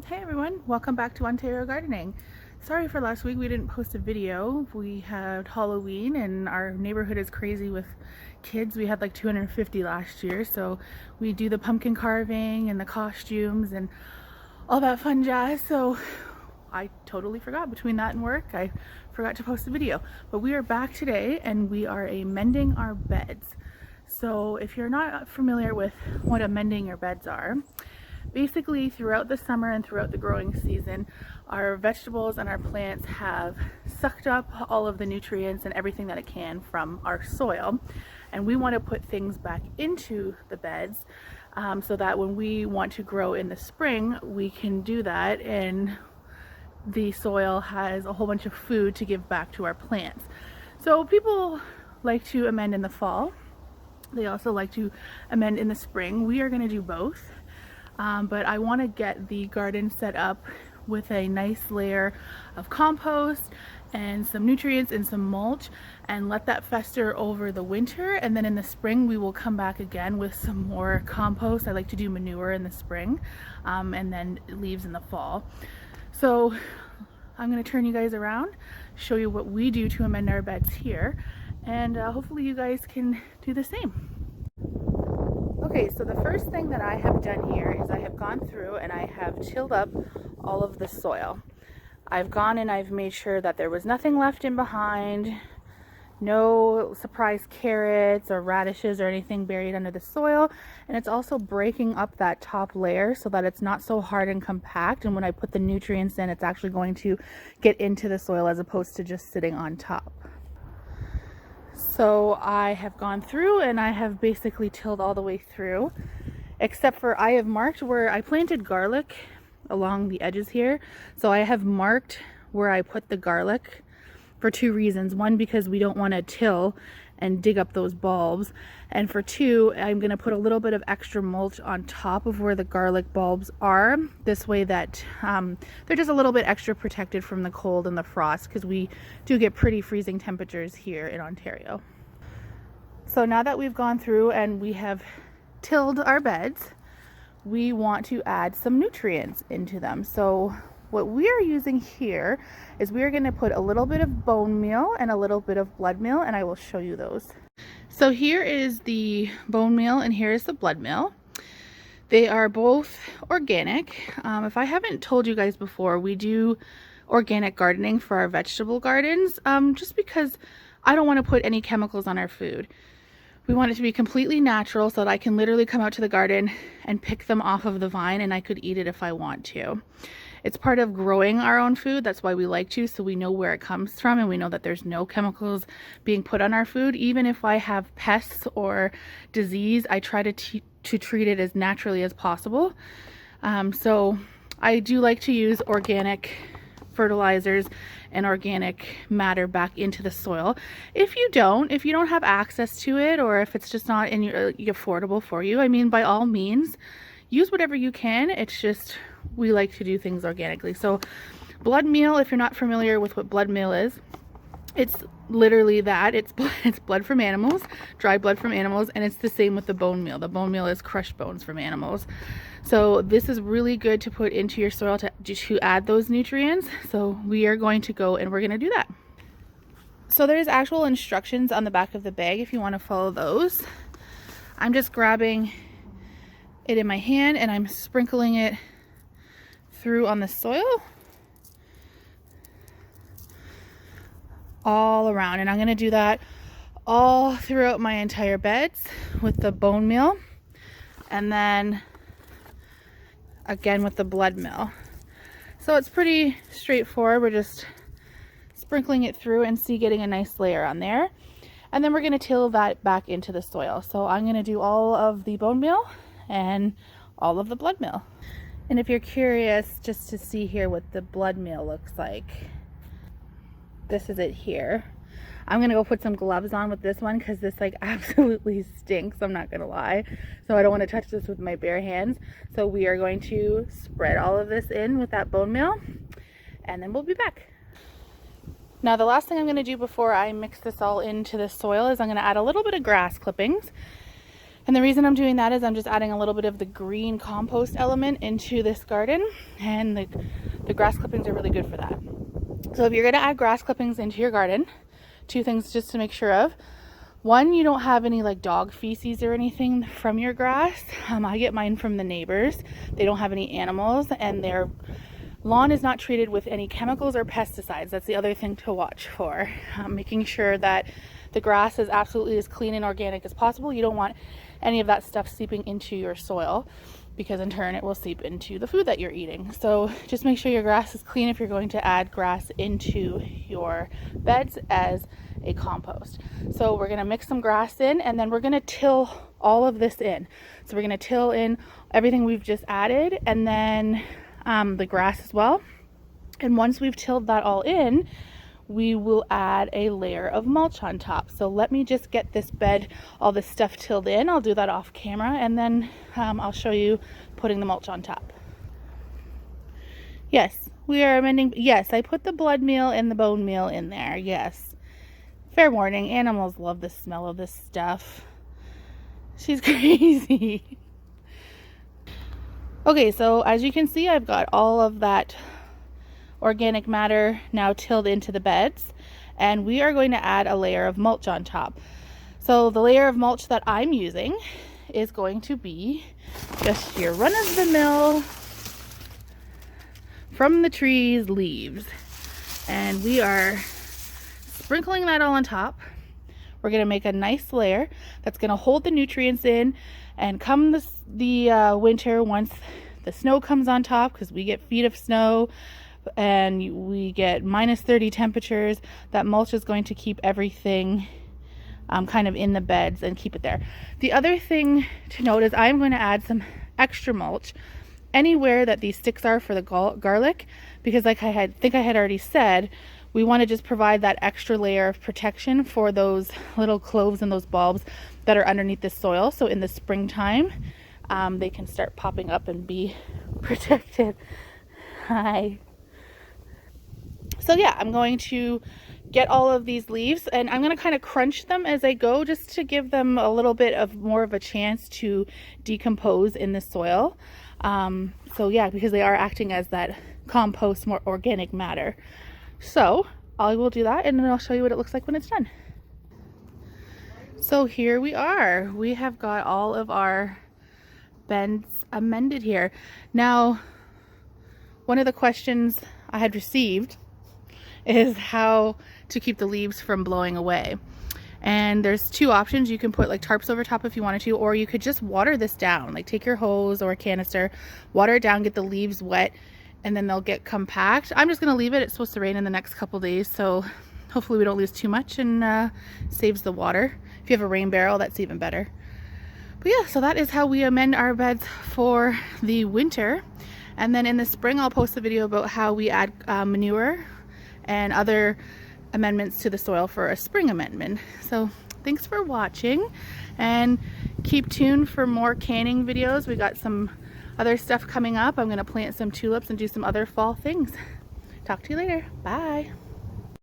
Hey everyone, welcome back to Ontario Gardening. Sorry for last week we didn't post a video. We had Halloween and our neighborhood is crazy with kids. We had like 250 last year, so we do the pumpkin carving and the costumes and all that fun jazz. So I totally forgot. Between that and work, I forgot to post a video. But we are back today and we are mending our beds. So if you're not familiar with what amending your beds are, basically throughout the summer and throughout the growing season, our vegetables and our plants have sucked up all of the nutrients and everything that it can from our soil, and we want to put things back into the beds so that when we want to grow in the spring, we can do that and the soil has a whole bunch of food to give back to our plants. So people like to amend in the fall. They also like to amend in the spring. We are going to do both. But I want to get the garden set up with a nice layer of compost and some nutrients and some mulch and let that fester over the winter, and then in the spring we will come back again with some more compost. I like to do manure in the spring and then leaves in the fall. So I'm going to turn you guys around, show you what we do to amend our beds here, and hopefully you guys can do the same. Okay, so the first thing that I have done here is I have gone through and I have tilled up all of the soil. I've gone and I've made sure that there was nothing left in behind, no surprise carrots or radishes or anything buried under the soil, and it's also breaking up that top layer so that it's not so hard and compact, and when I put the nutrients in, it's actually going to get into the soil as opposed to just sitting on top. So I have gone through and I have basically tilled all the way through, except for I have marked where I planted garlic along the edges here. So I have marked where I put the garlic for two reasons. One, because we don't want to till and dig up those bulbs, and for two, I'm going to put a little bit of extra mulch on top of where the garlic bulbs are, this way that they're just a little bit extra protected from the cold and the frost, because we do get pretty freezing temperatures here in Ontario. So now that we've gone through and we have tilled our beds, we want to add some nutrients into them. So what we are using here is we are going to put a little bit of bone meal and a little bit of blood meal, and I will show you those. So here is the bone meal and here is the blood meal. They are both organic. If I haven't told you guys before, we do organic gardening for our vegetable gardens, just because I don't want to put any chemicals on our food. We want it to be completely natural so that I can literally come out to the garden and pick them off of the vine and I could eat it if I want to. It's part of growing our own food. That's why we like to, so we know where it comes from and we know that there's no chemicals being put on our food. Even if I have pests or disease, I try to treat it as naturally as possible. So I do like to use organic fertilizers and organic matter back into the soil. If you don't have access to it, or if it's just not affordable for you, I mean, by all means, use whatever you can. It's just, we like to do things organically. So blood meal, if you're not familiar with what blood meal is, it's literally that. It's blood from animals, dry blood from animals, and it's the same with the bone meal. The bone meal is crushed bones from animals. So this is really good to put into your soil to add those nutrients. So we are going to go and we're going to do that. So there's actual instructions on the back of the bag if you want to follow those. I'm just grabbing it in my hand and I'm sprinkling it through on the soil all around, and I'm going to do that all throughout my entire beds with the bone meal, and then again with the blood meal. So it's pretty straightforward. We're just sprinkling it through and getting a nice layer on there, and then we're going to till that back into the soil. So I'm going to do all of the bone meal and all of the blood meal. And if you're curious just to see here what the blood meal looks like, this is it here. I'm gonna go put some gloves on with this one because this like absolutely stinks, I'm not gonna lie. So I don't want to touch this with my bare hands. So we are going to spread all of this in with that bone meal and then we'll be back. Now the last thing I'm gonna do before I mix this all into the soil is I'm gonna add a little bit of grass clippings. And the reason I'm doing that is I'm just adding a little bit of the green compost element into this garden, and the grass clippings are really good for that. So if you're going to add grass clippings into your garden, 2 things just to make sure of. 1, you don't have any like dog feces or anything from your grass. I get mine from the neighbors. They don't have any animals, and their lawn is not treated with any chemicals or pesticides. That's the other thing to watch for. Making sure that the grass is absolutely as clean and organic as possible. You don't want any of that stuff seeping into your soil, because in turn it will seep into the food that you're eating. So just make sure your grass is clean if you're going to add grass into your beds as a compost. So we're going to mix some grass in, and then we're going to till all of this in. So we're going to till in everything we've just added, and then the grass as well. And once we've tilled that all in, we will add a layer of mulch on top. So let me just get this bed, all this stuff tilled in. I'll do that off camera, and then I'll show you putting the mulch on top. Yes, we are amending. Yes, I put the blood meal and the bone meal in there. Yes. Fair warning, animals love the smell of this stuff. She's crazy. Okay, so as you can see, I've got all of that organic matter now tilled into the beds, and we are going to add a layer of mulch on top. So the layer of mulch that I'm using is going to be just your run-of-the-mill from the trees leaves, and we are sprinkling that all on top. We're going to make a nice layer that's going to hold the nutrients in, and come the winter, once the snow comes on top, because we get feet of snow and we get -30 temperatures, that mulch is going to keep everything kind of in the beds and keep it there. The other thing to note is I'm going to add some extra mulch anywhere that these sticks are for the garlic, because like I think I had already said, we want to just provide that extra layer of protection for those little cloves and those bulbs that are underneath the soil. So in the springtime, they can start popping up and be protected. Hi. So yeah, I'm going to get all of these leaves, and I'm going to kind of crunch them as I go, just to give them a little bit of more of a chance to decompose in the soil. So yeah, because they are acting as that compost, more organic matter. So I will do that, and then I'll show you what it looks like when it's done. So here we are. We have got all of our beds amended here. Now, one of the questions I had received is how to keep the leaves from blowing away. And there's 2 options. You can put like tarps over top if you wanted to, or you could just water this down. Like take your hose or a canister, water it down, get the leaves wet, and then they'll get compact. I'm just going to leave it. It's supposed to rain in the next couple days, so hopefully we don't lose too much, and saves the water. If you have a rain barrel, that's even better. But yeah, so that is how we amend our beds for the winter. And then in the spring, I'll post a video about how we add manure and other amendments to the soil for a spring amendment. So thanks for watching, and keep tuned for more canning videos. We got some other stuff coming up. I'm going to plant some tulips and do some other fall things. Talk to you later. Bye.